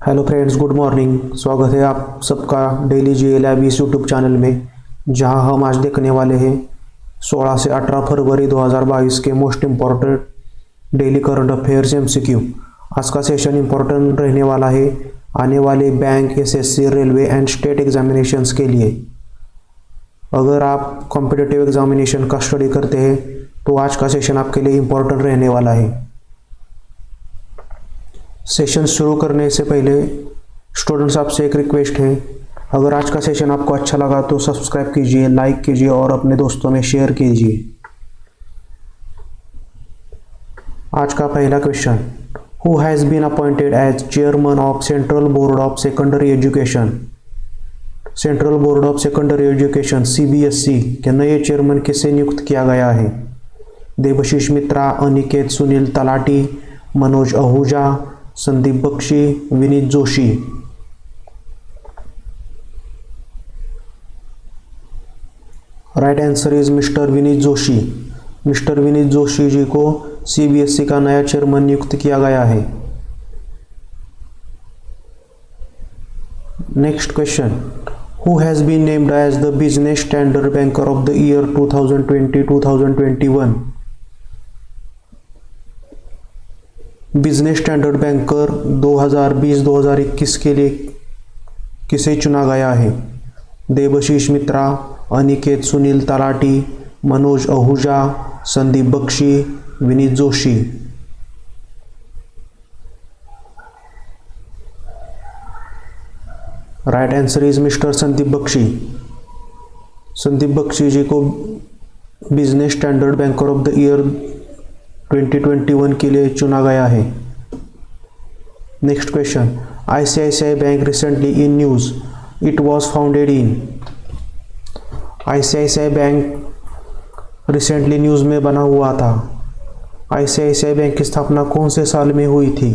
Hello friends, good morning. स्वागत है आप सबका डेली जी लैब इस यूट्यूब चैनल में, जहां हम आज देखने वाले हैं 16 से 18 फरवरी 2022 के most important daily current affairs MCQ. आज का सेशन इम्पॉर्टेंट रहने वाला है आने वाले bank, SSC, railway and state examinations के लिए। अगर आप कॉम्पिटिटिव एग्जामिनेशन का स्टडी करते हैं तो आज का सेशन आपके लिए इम्पॉर्टेंट रहने वाला है। सेशन शुरू करने से पहले स्टूडेंट्स आपसे एक रिक्वेस्ट है, अगर आज का सेशन आपको अच्छा लगा तो सब्सक्राइब कीजिए, लाइक कीजिए और अपने दोस्तों में शेयर कीजिए। आज का पहला question, who has been appointed as chairman of central board of secondary education. Central board of secondary education CBSE के नए चेयरमैन किसे नियुक्त किया गया है? Debashish Mitra, Aniket Sunil Talati, Manoj Ahuja, Sandeep Bakshi, Vineet Joshi. Right answer is mister Vineet Joshi. Mister Vineet Joshi ji को सीबीएसई का नया चेयरमैन नियुक्त किया गया है। Next question, who has been named as the business standard banker of the year 2020-2021। Business standard banker 2020-2021 के लिए किसे चुना गया है? Debashish Mitra, Aniket Sunil Talati, Manoj Ahuja, Sandeep Bakshi, Vineet Joshi. Right answer is mister Sandeep Bakshi. Sandeep Bakshi ji को business standard banker of the year 2021 के लिए चुना गया है। Next question, ICICI bank recently in news, it was founded in. ICICI bank recently news में बना हुआ था। आईसीआईसीआई बैंक की स्थापना कौन से साल में हुई थी?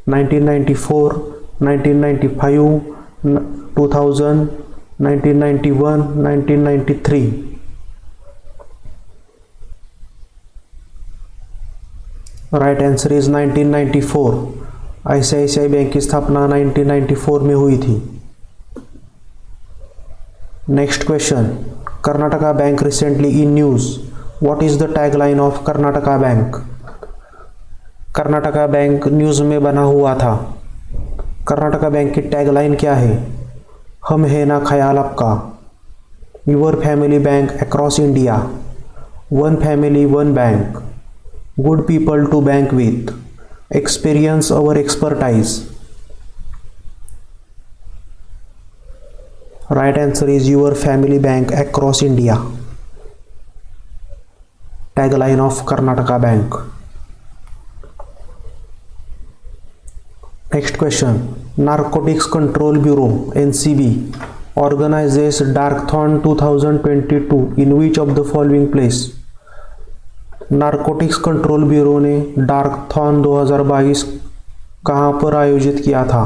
1994, 1995, 2000, 1991, 1993। Right answer is 1994। ICICI bank की स्थापना 1994 में हुई थी। Next question, Karnataka bank recently in news, what is the tagline of Karnataka bank. Karnataka bank news में बना हुआ था। कर्नाटका बैंक की टैगलाइन क्या है? हम है ना ख्याल आपका, your family bank across India, one family one bank, good people to bank with, experience our expertise। Right answer is your family bank across India, tagline of Karnataka Bank। Next question, Narcotics Control Bureau NCB organizes Darkathon 2022 in which of the following place? Narcotics control bureau ने Darkathon 2022 कहाँ पर आयोजित किया था?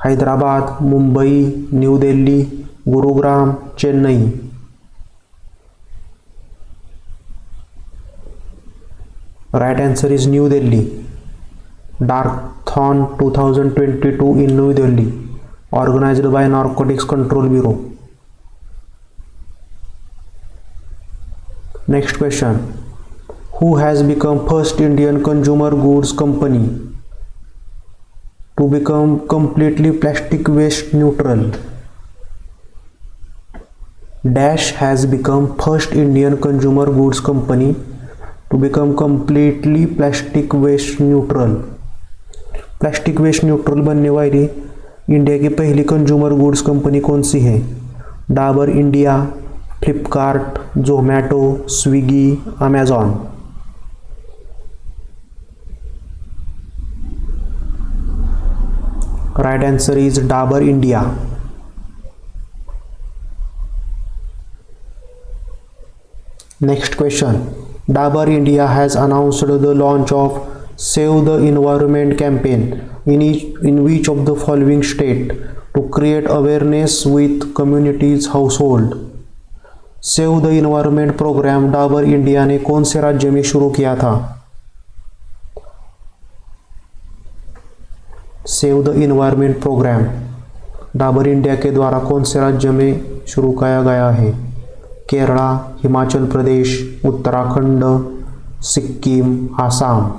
Hyderabad, Mumbai, New Delhi, Gurugram, Chennai. Right answer is New Delhi. Darkathon 2022 in New Delhi, organised by narcotics control bureau. Next question, who has become first Indian consumer goods company to become completely plastic waste neutral? Dash has become first Indian consumer goods company to become completely plastic waste neutral। Plastic waste neutral बनने वाली India की पहली consumer goods company कौन सी है? Dabur India, Flipkart, Zomato, Swiggy, Amazon. Right answer is Dabur India। Next question, Dabur India has announced the launch of Save the Environment campaign in which of the following state to create awareness with communities household। Save the Environment programme Dabur India ने कौन से राज्य में शुरू किया था? Save the environment programme Dabur India के द्वारा कौन से राज्य में शुरू किया गया है? Kerala, Himachal Pradesh, Uttarakhand, Sikkim, Assam.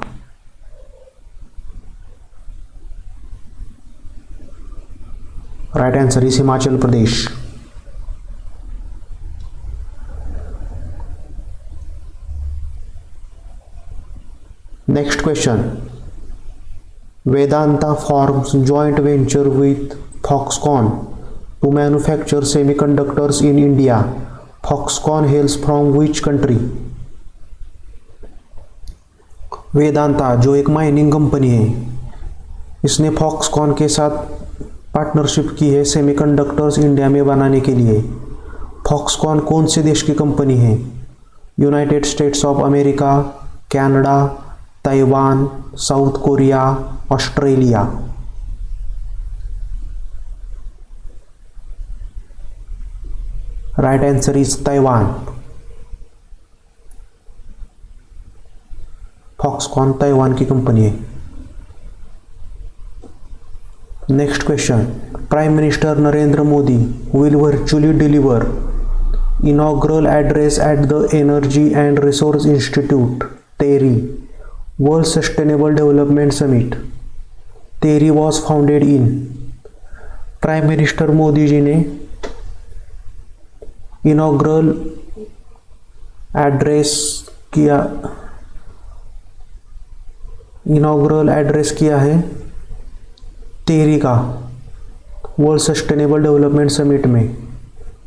Right answer is Himachal Pradesh. Next question, Vedanta forms joint venture with Foxconn to manufacture semiconductors in India. Foxconn hails from which country? Vedanta जो एक माइनिंग कंपनी है, इसने फॉक्सकॉन के साथ पार्टनरशिप की है सेमीकंडक्टर्स इंडिया में बनाने के लिए। फॉक्सकॉन कौन से देश की कंपनी है? United States of America, Canada, Taiwan, South Korea, Australia. Right answer is Taiwan. Foxconn Taiwan की कंपनी है। Next question, prime minister Narendra Modi will virtually deliver inaugural address at the energy and resource institute TERI world sustainable development summit. TERI was founded in. Prime minister Modi ji ने inaugural address किया है तेरी का world sustainable development summit में।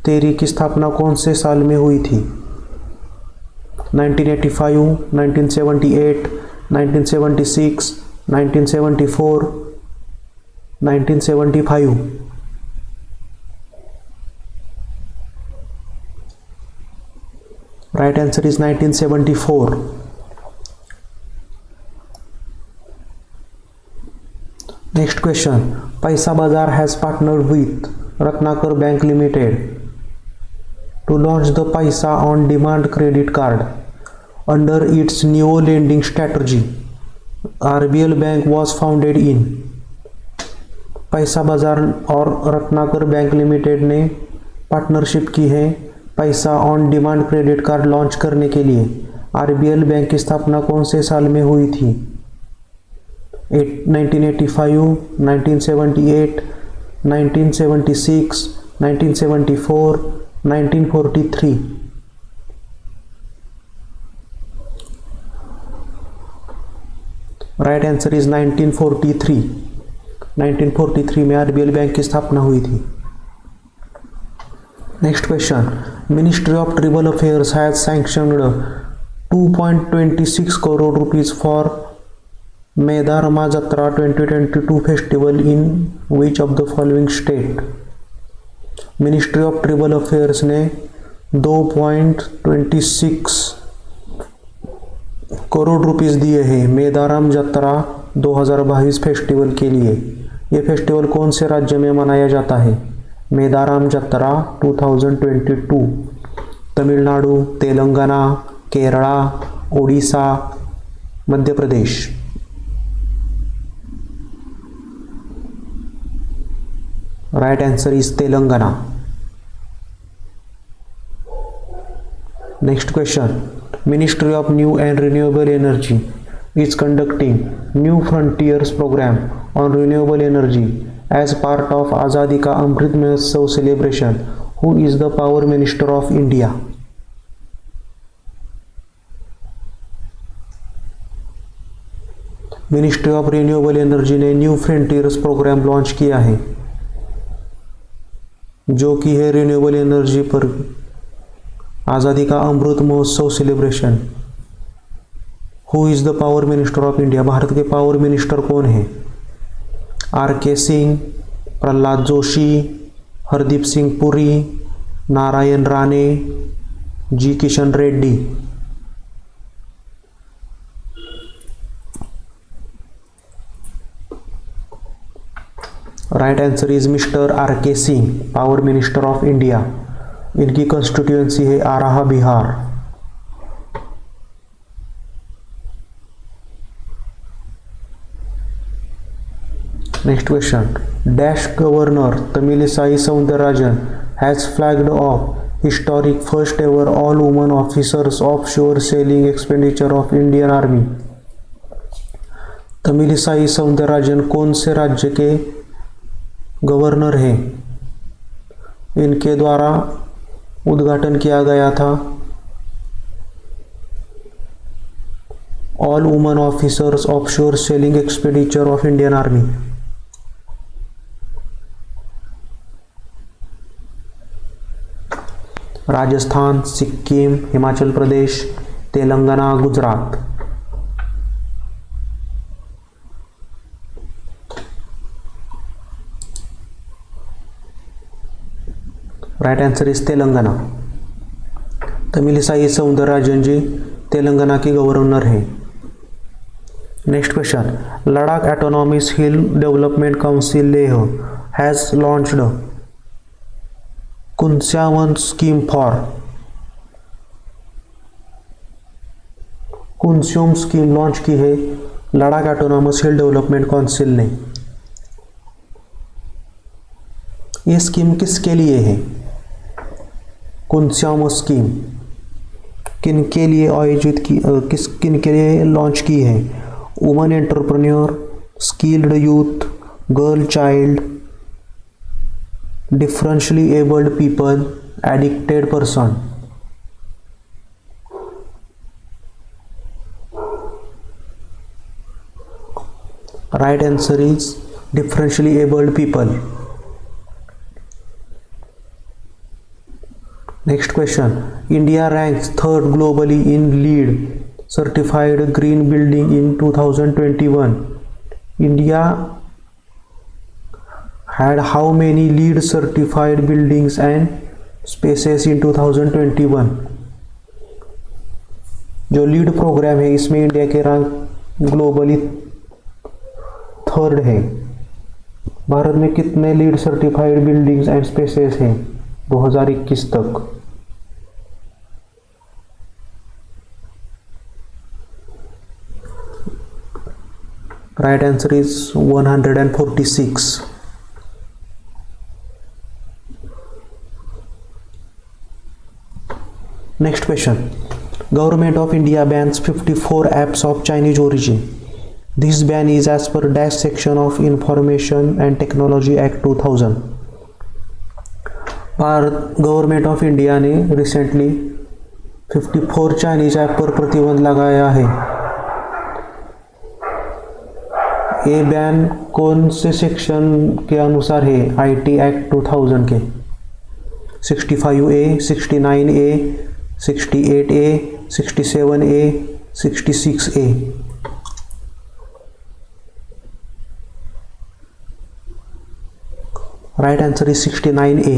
तेरी की स्थापना कौन से साल में हुई थी? 1985, 1978, 1976, 1974, 1975। Right answer is 1974। Next question, पैसा बाजार has partnered with Ratnakar bank limited to launch the Paisa on Demand credit card under its new lending strategy. RBL Bank was founded in। पैसा बाजार और रत्नाकर बैंक लिमिटेड ने पार्टनरशिप की है पैसा on demand credit card launch करने के लिए। RBL बैंक की स्थापना कौन से साल में हुई थी? 1985, 1978, 1976, 1974, 1943। Right answer is 1943। 1943 में आरबीएल बैंक की स्थापना हुई थी। Next question, ministry of tribal affairs has sanctioned 2.26 crore rupees for Medaram Jatara 2022 festival in which of the following state. Ministry of tribal affairs ने 2.26 करोड़ रुपीस दिए हैं मेदाराम जत्रा 2022 फेस्टिवल के लिए। ये फेस्टिवल कौन से राज्य में मनाया जाता है? Medaram Jatara 2022 Tamil Nadu, Telangana, Kerala, Odisha, Madhya Pradesh. Right answer is Telangana. Next question, ministry of new and renewable energy is conducting New Frontiers program on renewable energy as part of Azadi Ka Amrit Mahotsav celebration. Who is the Power Minister of India? Ministry of renewable energy ने new frontiers programme launch किया है जो कि है renewable energy पर आज़ादी Ka Amrit Mahotsav celebration. Who is the power minister of India? Bharat के power minister कौन है? R K. Singh, Prahlad Joshi, Hardeep Singh Puri, Narayan Rane, G Kishan Reddy. Right answer is mister R K. Singh, power minister of India. इनकी कॉन्स्टिट्यूएंसी है Arrah, Bihar. Next question. Dash Governor Tamilisai Soundararajan has flagged off historic first ever all women officers offshore sailing expenditure of Indian Army. Tamilisai Soundararajan कौन से राज्य के governor हैं? इनके द्वारा उद्घाटन किया गया था all women officers offshore sailing expenditure of Indian army. Rajasthan, Sikkim, Himachal Pradesh, Telangana, Gujarat. Right answer is Telangana. Tamilisai Soundararajan ji Telangana के गवर्नर हैं। Next question. Ladakh autonomous hill development council Leh has launched Kunsyon scheme for. Kunsyon scheme launch की है Ladakh autonomous hill development council ने। ये स्कीम किसके लिए है? कुंस्याम स्कीम किन के लिए आयोजित की, किन के लिए लॉन्च की है? Women entrepreneur, skilled youth, girl child, differentially abled people, addicted person. Right answer is differentially abled people. Next question. India ranks third globally in LEED certified green building in 2021. India had how many LEED certified buildings and spaces in 2021? जो lead programme है इसमें India के rank globally third है। भारत में कितने lead certified buildings and spaces हैं 2021 तक? Right answer is 146। Next question. Government of India bans 54 apps of Chinese origin. This ban is as per dash section of Information and Technology Act 2000. Bharat government of India ने recently 54 Chinese app पर प्रतिबंध लगाया है। ये ban कौन से section के अनुसार है? आईटी एक्ट 2000 के 65A, 69A, 68A, 67A, 66A। Right answer is 69A।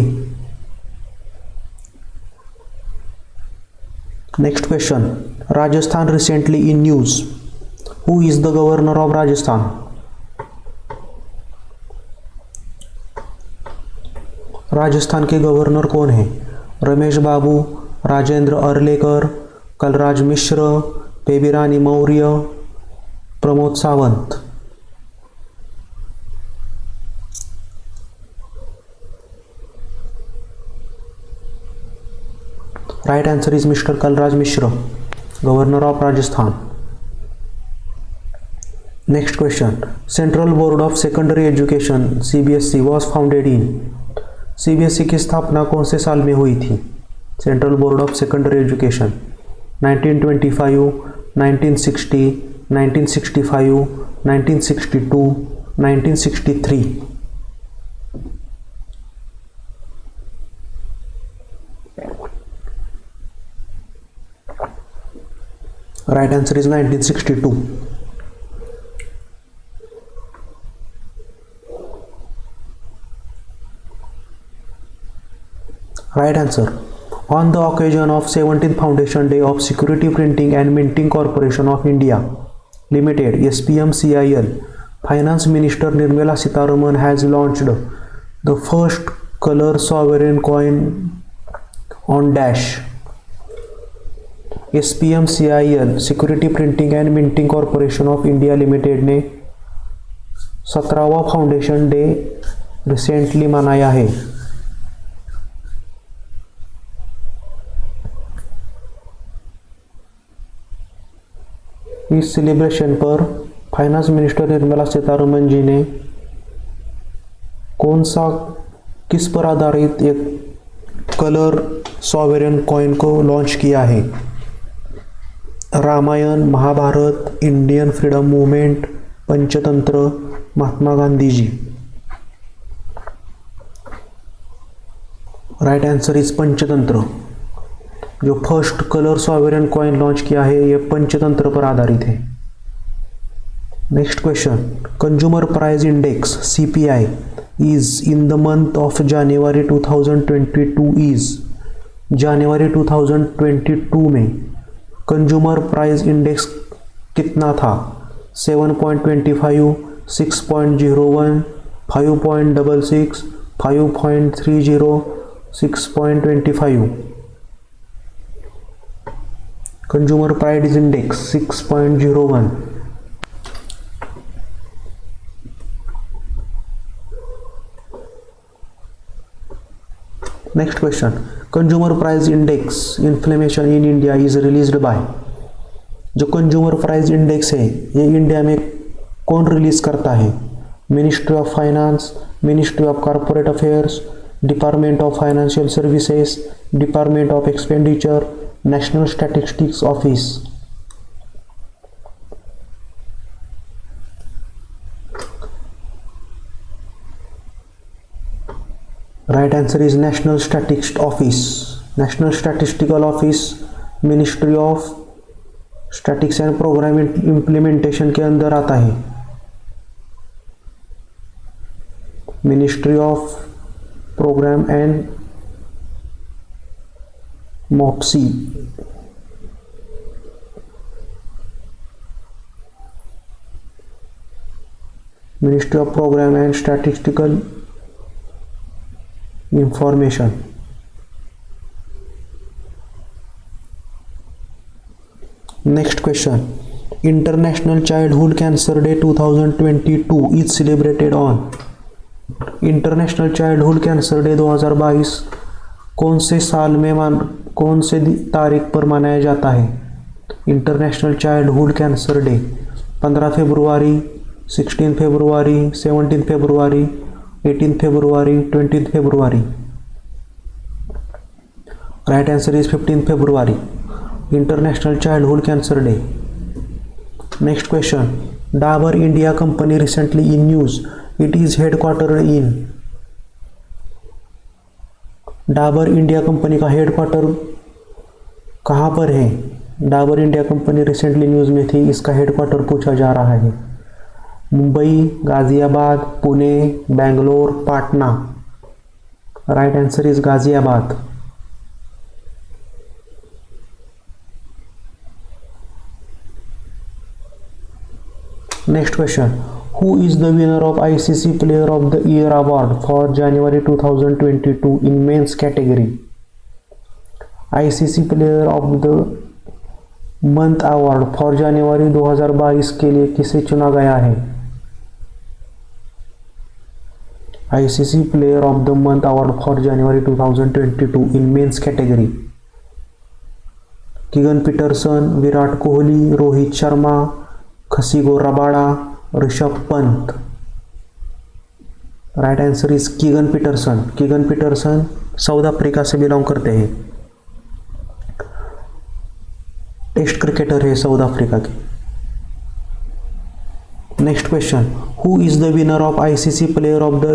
Next question. Rajasthan recently in news. Who is the governor of Rajasthan? Rajasthan के गवर्नर कौन है? Ramesh Babu, Rajendra Arlekar, Kalraj Mishra, Baby Rani Maurya, Pramod Sawant. Right answer is mister Kalraj Mishra, governor of Rajasthan. Next question. Central board of secondary education CBSE was founded in. CBSE की स्थापना कौन से साल में हुई थी? Central board of secondary education 1925, 1960, 1965, 1962, 1963। Right answer is 1962। Right answer. On the occasion of 17th Foundation Day of Security Printing and Minting Corporation of India Limited (SPMCIL), Finance Minister Nirmala Sitharaman has launched the first color sovereign coin on dash. SPMCIL Security Printing and Minting Corporation of India Limited ने 17वां foundation day recently मनाया है? इस celebration पर finance minister Nirmala Sitharaman ji ने किस पर आधारित एक कलर सॉवरेन कॉइन को लॉन्च किया है? Ramayana, Mahabharata, Indian freedom movement, Panchatantra, Mahatma Gandhi ji. Right answer is Panchatantra. जो first colour sovereign coin launch किया है ये पंचतंत्र पर आधारित है। Next question, consumer price index CPI is in the month of January 2022 is. जनवरी 2022 में कंज्यूमर प्राइस इंडेक्स कितना था? 7.25, 6.01, 5.66, 5.30, 6.25। Consumer price index 6.01। Next question, consumer price index inflation in India is released by. जो कंज्यूमर प्राइस इंडेक्स है ये India में कौन release करता है? Ministry of finance, ministry of corporate affairs, department of financial services, department of expenditure, national statistics office. Right answer is national statistics office. National statistical office ministry of statics and programme implementation के अंदर आता है। Ministry of programme and MOPSI। Ministry of programme and statistical information. Next question, international childhood cancer day 2022 is celebrated on. International childhood cancer day 2022 कौन से साल में कौन से तारीख पर मनाया जाता है? International childhood cancer day 15 February, 16 February, 17 February, 18 February, 20 February. Right answer is 15 February, international childhood cancer day. Next question, Dabur India company recently in news, it is headquarter in. Dabur India company का हेडक्वार्टर कहाँ पर है? Dabur India company recently news में थी, इसका headquarter पूछा जा रहा है। Mumbai, Ghaziabad, Pune, Bangalore, Patna. Right answer is Ghaziabad. Next question, who is the winner of ICC player of the year award for January 2022 in men's category? ICC player of the month award for January 2022 के लिए किसे चुना गया है? ICC player of the month award for January 2022 in men's category. Keegan Petersen, Virat Kohli, Rohit Sharma, Kagiso Rabada, Rishabh Pant. Right answer is Keegan Petersen. Keegan Peterson South Africa से belong करते हैं, test cricketer है साउथ अफ्रीका के। Next question, who is the winner of ICC player of the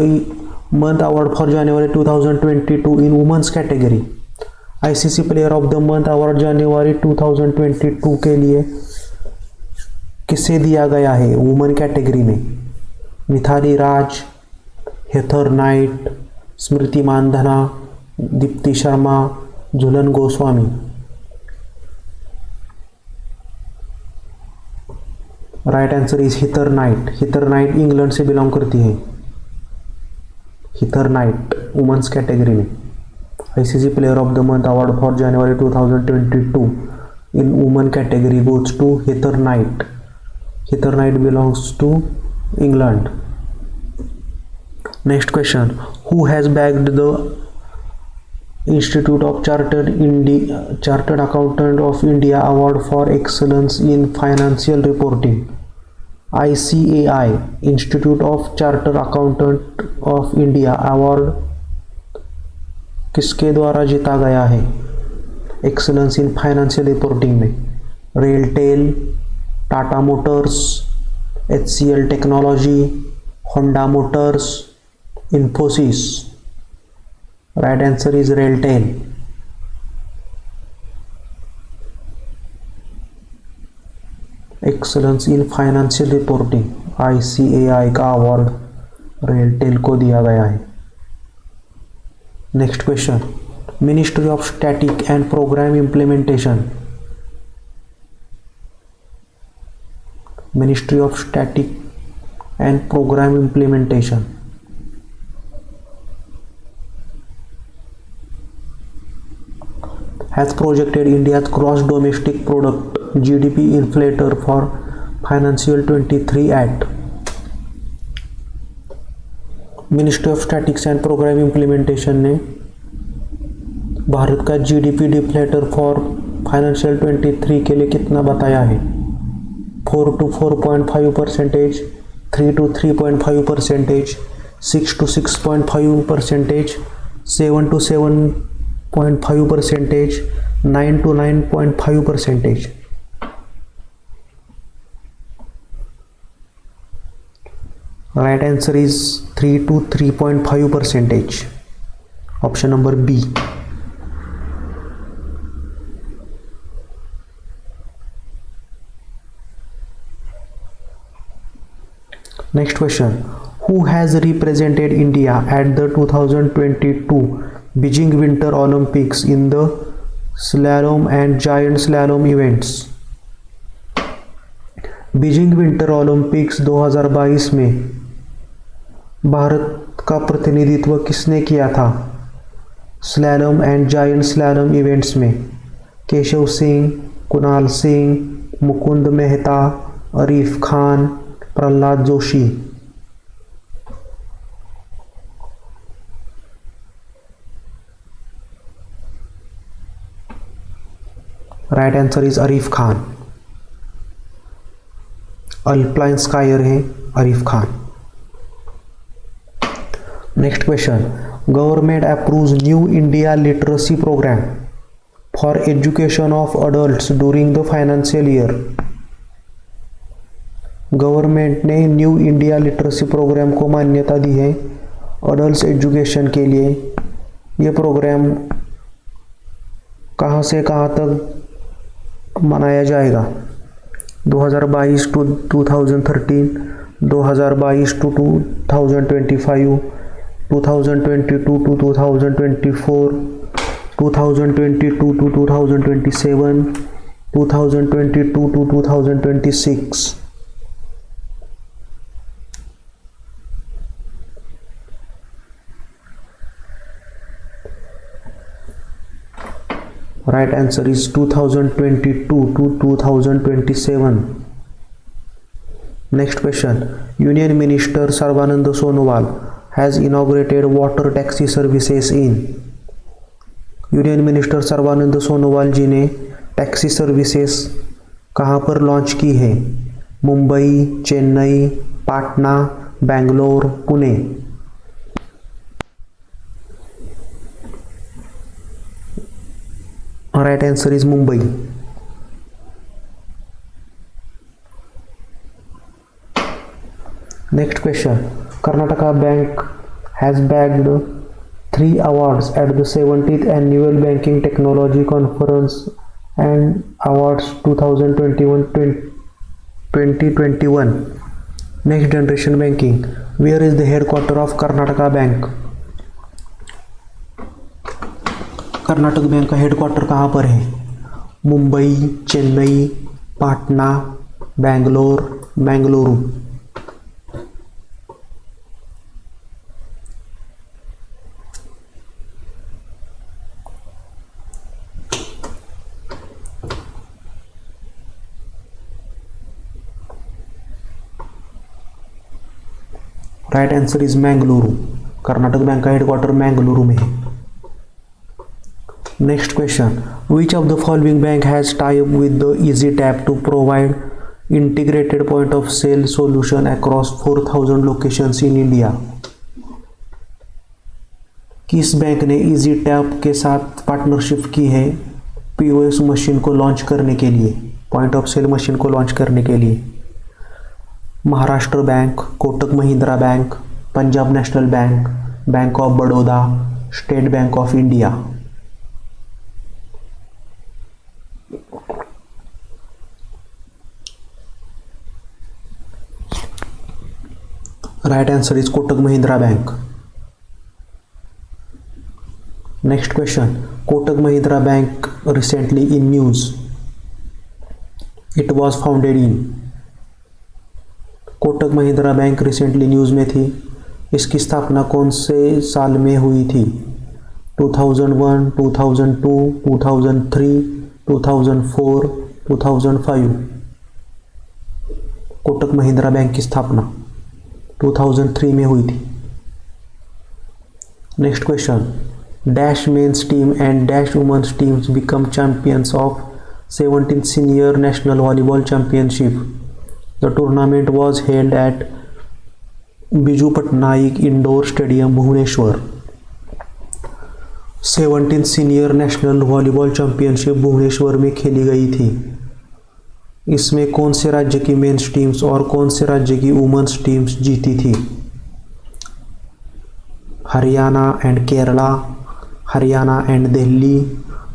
month award for January 2022 in women's category? ICC player of the month award January 2022 के लिए किसे दिया गया है वुमेन कैटेगरी में? Mithali Raj, Heather Knight, Smriti Mandhana, Deepti Sharma, Jhulan Goswami. Right answer is Heather Knight. Heather Knight England से belong करती है। हिथर नाइट वुमेन्स कैटेगरी में। ICC player of the month award for January 2022 in women category goes to Heather Knight. Heather Knight belongs to England. Next question. Who has bagged the Institute of Chartered Accountant of India Award for Excellence in Financial Reporting? ICAI, Institute of Chartered Accountant of India Award किसके द्वारा जीता गया है excellence in financial reporting में? RailTel, Tata motors, HCL technology, Honda motors, Infosys? Right answer is RailTel. Excellence in financial reporting ICAI का award RailTel को दिया गया है. Next question. Ministry of static and programme implementation. Ministry of static and programme implementation has projected India's gross domestic product GDP inflator for financial 23 at. Ministry of statics and programme implementation ने भारत का GDP deflator for financial 23 के लिए कितना बताया है? 4 to 4.5%, 3 to 3.5%, 6 to 6.5%, 7 to 7.5%, 9 to 9.5%. Right answer is 3 to 3.5%. Option number B. Next question. Who has represented India at the 2022 Beijing Winter Olympics in the slalom and giant slalom events? Beijing winter Olympics 2022 में भारत का प्रतिनिधित्व किसने किया था slalom and giant slalom events में? Keshav Singh, Kunal Singh, Mukund Mehta, Arif Khan, Prahlad Joshi? Right answer is Arif Khan. Alpine skier है Arif Khan. Next question. Government approves new India literacy programme for education of adults during the financial year. Government ने new India literacy programme को मान्यता दी है adult education के लिए. ये programme कहाँ से कहाँ तक मनाया जाएगा? 2022 to 2013, 2022 to 2025, 2022 to 2024, 2022 to 2027, 2022 to 2026. Right answer is 2022 to 2027. Next question. Union Minister Sarbanand Sonowal has inaugurated water taxi services in. Union minister Sarbananda Sonowal ji ने टैक्सी सर्विसेज कहाँ पर लॉन्च की है? Mumbai, Chennai, Patna, Bangalore, Pune? Right answer is Mumbai. Next question. Karnataka bank has bagged 3 awards at the 70th annual Banking Technology Conference and Awards 2021. Next Generation Banking. Where is the headquarter of Karnataka Bank? Karnataka bank का headquarter कहाँ पर है? Mumbai, Chennai, Patna, Bangalore, Bengaluru? Right answer is Mangaluru. Karnataka bank का headquarter Mangaluru में है। Next question, which of the following bank has tie up with the Ezetap to provide integrated point of sale solution across 4000 locations in India? किस bank ने Ezetap के साथ partnership की है POS machine को launch करने के लिए, पॉइंट ऑफ सेल मशीन को लॉन्च करने के लिए? Maharashtra bank, Kotak Mahindra bank, Punjab national bank, bank of Baroda, state bank of India? Right answer is Kotak Mahindra bank. Next question, Kotak Mahindra bank recently in news, it was founded in? Kotak Mahindra bank recently news में थी, इसकी स्थापना कौन से साल में हुई थी? 2001, 2002, 2003, 2004, 2005? कोटक महिंद्रा बैंक की स्थापना 2003 में हुई थी। Next question, dash men's team and dash women's teams become champions of 17th senior national volleyball championship. The tournament was held at Biju Patnaik indoor stadium Bhubaneswar. 17th senior national volleyball championship Bhubaneswar में खेली गई थी। इसमें कौन से राज्य की मेंस टीम्स और कौन से राज्य की वुमेन्स टीम्स जीती थी? Haryana and Kerala, Haryana and Delhi,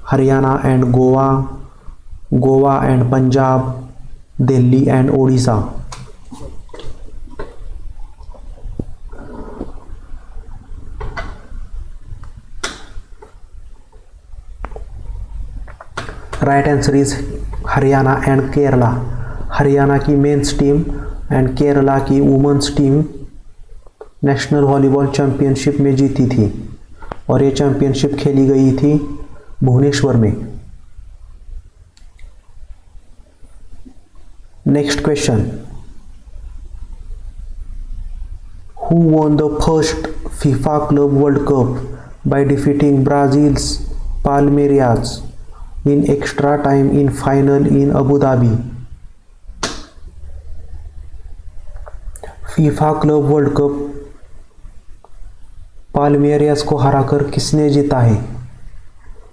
Haryana and Goa, Goa and Punjab, Delhi and Odisha? Right answer is Haryana and Kerala. Haryana की मेंस टीम एंड केरला की women's team national volleyball championship में जीती थी और ये चैंपियनशिप खेली गई थी भुवनेश्वर में। Next question, who won the first FIFA club world cup by defeating Brazil's Palmeiras in extra time in final in Abu Dhabi? FIFA club world cup Palmeiras को हराकर किसने जीता है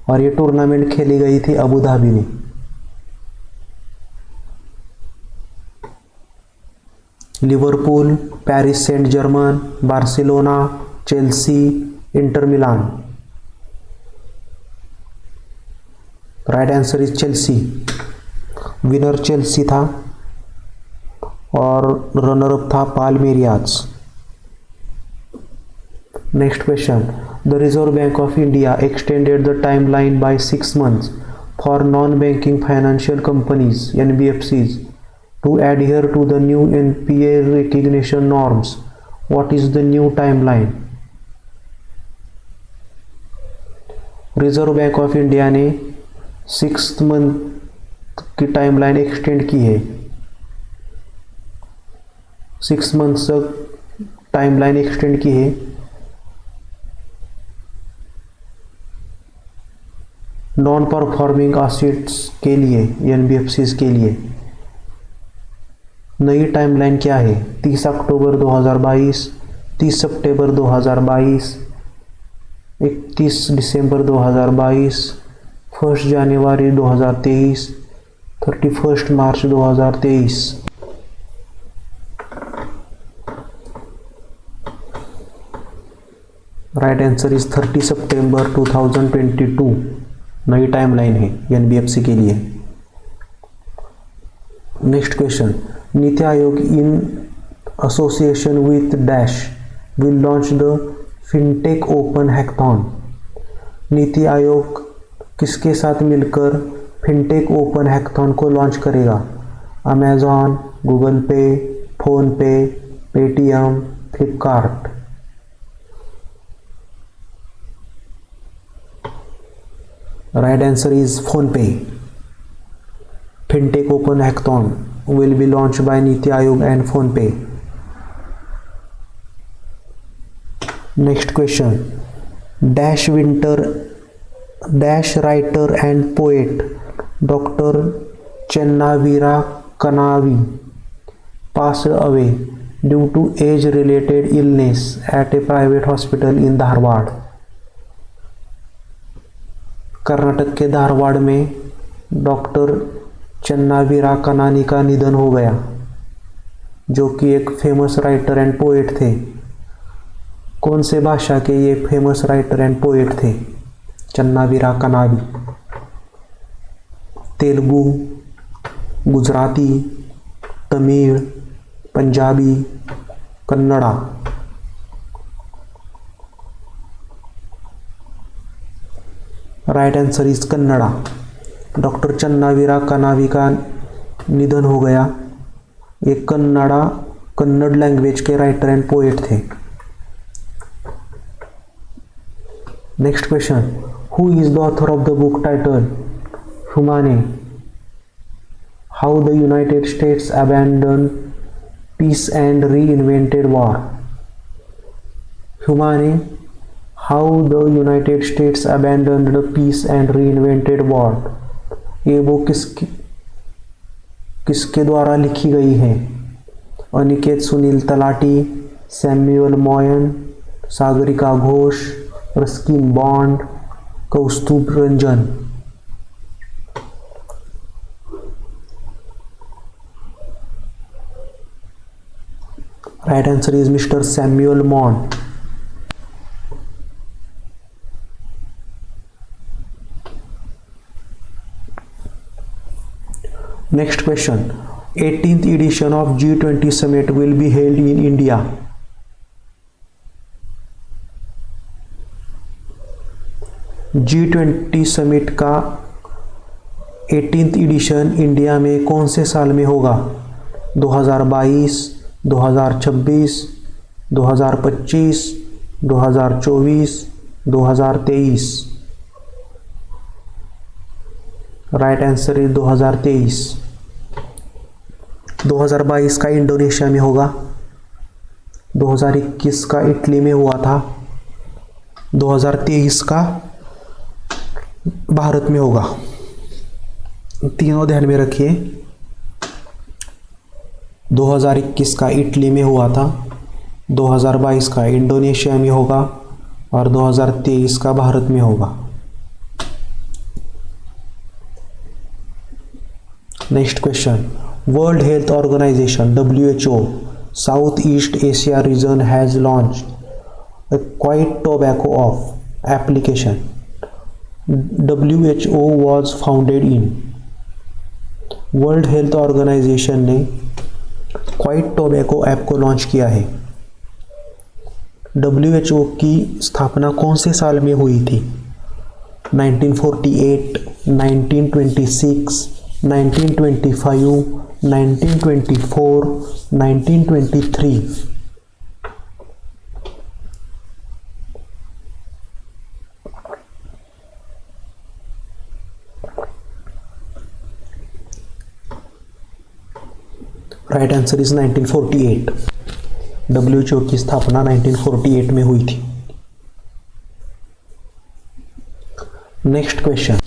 और ये टूर्नामेंट खेली गई थी अबू धाबी में? Liverpool, Paris Saint Germain, Barcelona, Chelsea, Inter Milan? Right answer is Chelsea. Winner Chelsea था और रनर अप था Palmeiras. Next question, the reserve bank of India extended the timeline by 6 months for non banking financial companies NBFCs to adhere to the new NPA recognition norms. What is the new timeline? Reserve bank of India ने 6 month की timeline extend की है। 6 month तक timeline extend की है non performing assets के लिए, NBFCs के लिए। नई टाइमलाइन क्या है? 30 अक्टूबर 2022, 30 सितंबर 2022, 31 दिसंबर 2022, 1 जनवरी 2023, 31 मार्च 2023? राइट आंसर इज 30 सितंबर 2022 नई टाइमलाइन है NBFC के लिए। Next question, NITI Aayog in association with dash will launch the fintech open hackathon. NITI Aayog किसके साथ मिलकर फिनटेक ओपन हैकाथॉन को लॉन्च करेगा? Amazon, Google Pay, PhonePe, Paytm, Flipkart? Right answer is PhonePe. Fintech open hackathon will be launched by NITI Aayog and PhonePe. Next question, dash writer and poet doctor Chennaveera Kanavi passed away due to age-related illness at a private hospital in Dharwad. Karnataka के धारवाड़ में doctor चेन्नावीरा कनानी का निधन हो गया, जो कि एक फेमस राइटर एंड पोएट थे। कौन से भाषा के ये फेमस राइटर एंड पोएट थे? Chennaveera Kanavi. Telugu, Gujarati, Tamil, Punjabi, Kannada. Right answer is Kannada. Doctor Chennaveera Kanavi का निधन हो गया। एक कन्नड़ लैंग्वेज के राइटर एंड पोएट थे। Next question, who is the author of the book title Humane, how the United States abandon peace and reinvented war. Humane, how the United States abandoned peace and reinvented war. ये book किसके द्वारा लिखी गई है? Aniket Sunil talati, Samuel Moyn, Sagarika Ghosh, Ruskin Bond, Kaustubh Ranjan. Right answer is mister Samuel Moyn. Next question, 18th edition of G20 summit will be held in India. G20 summit का 18th addition India में कौन से साल में होगा? 2022, 2026, 2025, 2024, 2023। Right answer is 2023। 2022 का इंडोनेशिया में होगा, 2021 का इटली में हुआ था, 2023 का भारत में होगा। तीनों ध्यान में रखिए। 2021 का इटली में हुआ था, 2022 का इंडोनेशिया में होगा और 2023 का भारत में होगा। Next question, world health organization WHO south east Asia region has launched a quiet tobacco of application WHO was founded in। World health organization ने क्वाइट टोबैको ऐप को लॉन्च किया है। WHO की स्थापना कौन से साल में हुई थी? 1948, 1926, 1925, 1924, 1923। Right answer is 1948। WHO की स्थापना 1948 में हुई थी। Next question,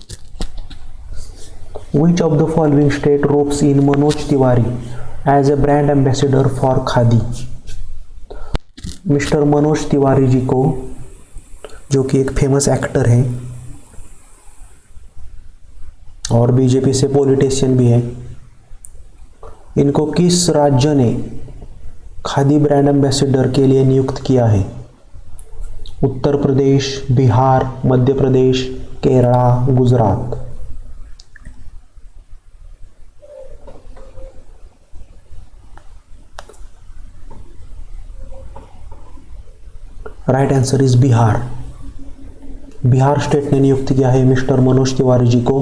Which of the following state ropes in Manoj Tiwari as a brand ambassador for khadi? Mister Manoj Tiwari ji को, जो कि एक फेमस एक्टर हैं और बीजेपी से पॉलिटिशियन भी हैं, इनको किस राज्य ने खादी ब्रांड एम्बेसडर के लिए नियुक्त किया है? Uttar Pradesh, Bihar, Madhya Pradesh, Kerala, Gujarat. Right answer is Bihar. Bihar state ने नियुक्त किया है मिस्टर मनोज तिवारी जी को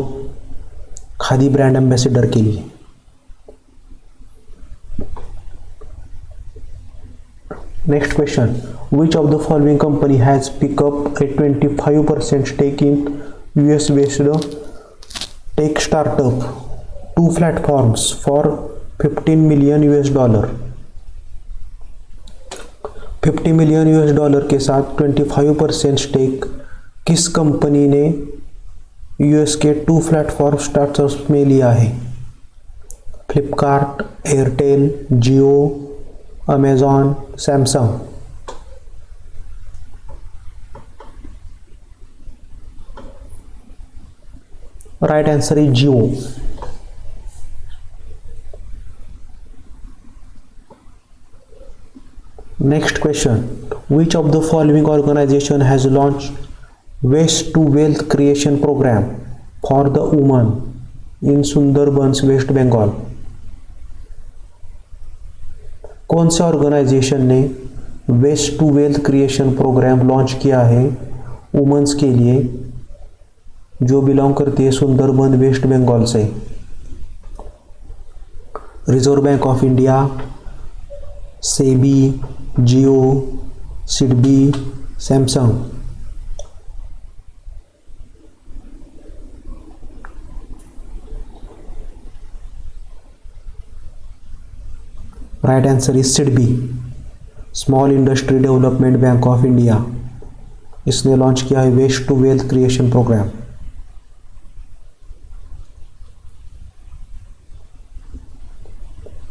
खादी ब्रांड एम्बेसडर के लिए। Next question, which of the following company has pick up a 25% stake in US based tech startup to platforms for $15 million। 50 million US$ के साथ 25% स्टेक किस कंपनी ने यूएस के 2 प्लेटफॉर्म स्टार्टअप्स में लिया है? Flipkart, Airtel, Jio, Amazon, Samsung. Right answer is Jio. Next question, which of the following organisation has launch waste to wealth creation programme for the woman in Sundarbans, West Bengal? कौन से ऑर्गेनाइजेशन ने waste to wealth creation programme launch किया है women's के लिए जो belong करती है सुंदरबन, वेस्ट बंगाल से? Reserve bank of India, SEBI, Jio, SIDBI, Samsung. Right answer is SIDBI, small industry development bank of India. इसने लॉन्च किया है waste to wealth creation programme.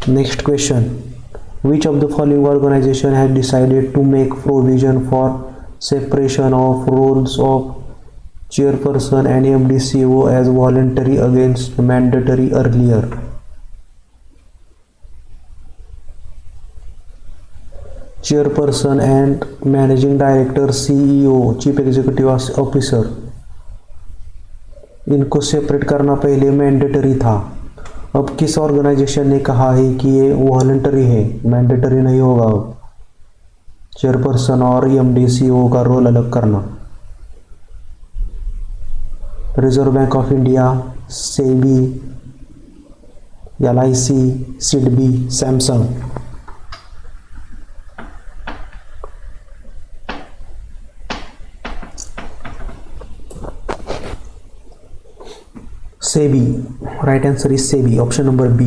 Next question, which of the following organization has decided to make provision for separation of roles of chairperson and MD/CEO as voluntary against mandatory earlier? Chairperson and managing director, CEO, chief executive officer, इनको separate करना पहले mandatory था। अब किस organisation ने कहा है कि ये वॉलंटरी है, मैंडेटरी नहीं होगा अब चेयरपर्सन और MD/CEO का रोल अलग करना? Reserve bank of India, SEBI, LIC, SIDBI, Samsung. SEBI, right answer is SEBI, option number B.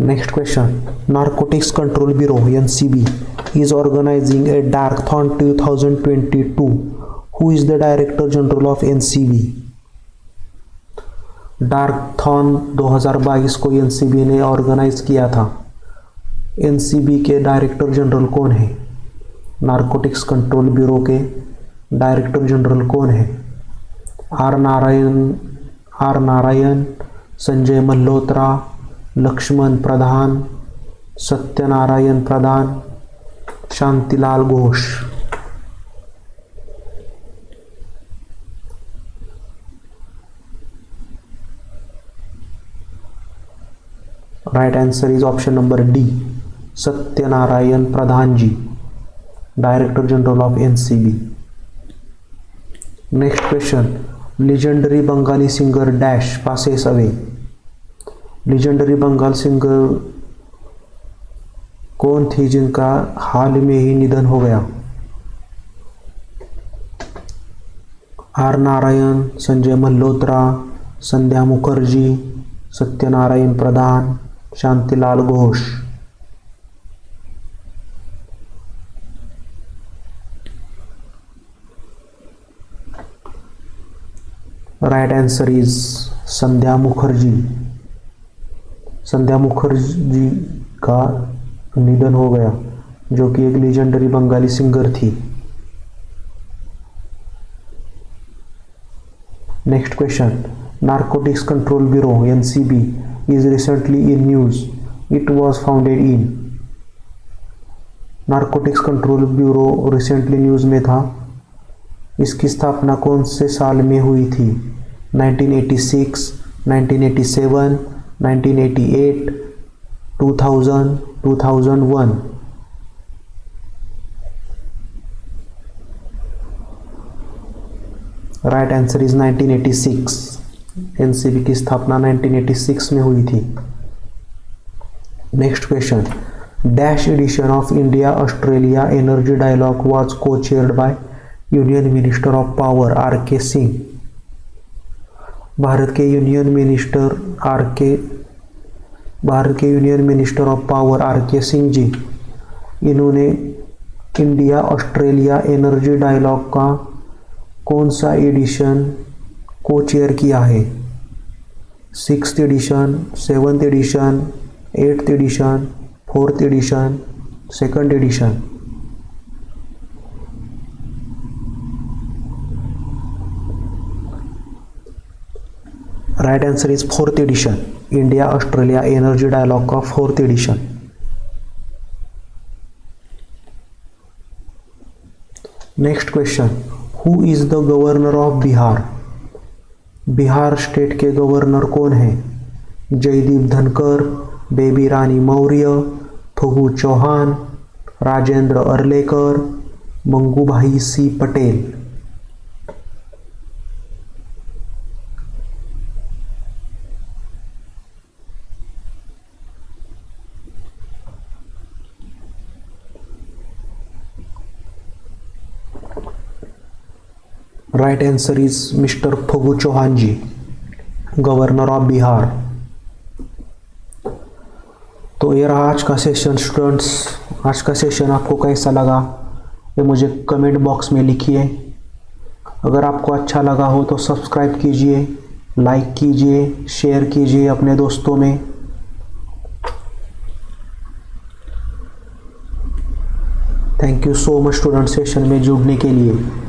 Next question, narcotics control bureau NCB is organizing a Darkathon 2022. Who is the Director General of NCB? डार्कथॉन 2022 को NCB ने organise किया था। NCB के director general कौन है? Narcotics control bureau के director general कौन है? R Narayan, Sanjay Malhotra, Laxman Pradhan, Satyanarayan Pradhan, Shantilal Ghosh. Right answer is option number D, Satyanarayan Pradhan ji, director general of NCB। Next question, legendary Bengali singer dash passes away. legendary Bengal singer कौन थी जिनका हाल में ही निधन हो गया? R Narayan, Sanjay Malhotra, Sandhya Mukherjee, Satyanarayan Pradhan, Shantilal Ghosh. Right answer is Sandhya Mukherjee. संध्या मुखर्जी का निधन हो गया जो कि एक लीजेंडरी बंगाली सिंगर थी। Next question, narcotics control bureau NCB is recently in news. It was founded in। Narcotics control bureau recently news में था। इसकी स्थापना कौन से साल में हुई थी? 1986, 1987, 1988, 2000, 2001। Right answer is 1986। NCB की स्थापना 1986 में हुई थी। Next question, dash edition of India Australia energy dialogue was co-chaired by union minister of power RK Singh. Bharat के यूनियन मिनिस्टर RK भारत के union minister of power RK Singh ji, इन्होंने इंडिया ऑस्ट्रेलिया एनर्जी डायलॉग का कौन सा एडिशन को चेयर किया है? 6th edition, 7th edition, 8th edition, 4th edition, 2nd edition? Right answer is 4th edition. India Australia energy dialogue का 4th edition. Next question, who is the governor of Bihar? Bihar state के governor कौन है? Jaideep Dhankar, Baby Rani Maurya, Fagu Chauhan, Rajendra Arlekar, Mangubhai C Patel? Right answer is mister Fagu Chauhan ji, governor of Bihar. तो ये रहा आज का session students. आज का सेशन आपको कैसा लगा ये मुझे कमेंट बॉक्स में लिखिए। अगर आपको अच्छा लगा हो तो सब्सक्राइब कीजिए, लाइक कीजिए, शेयर कीजिए अपने दोस्तों में। Thank you so much student session में जुड़ने के लिए।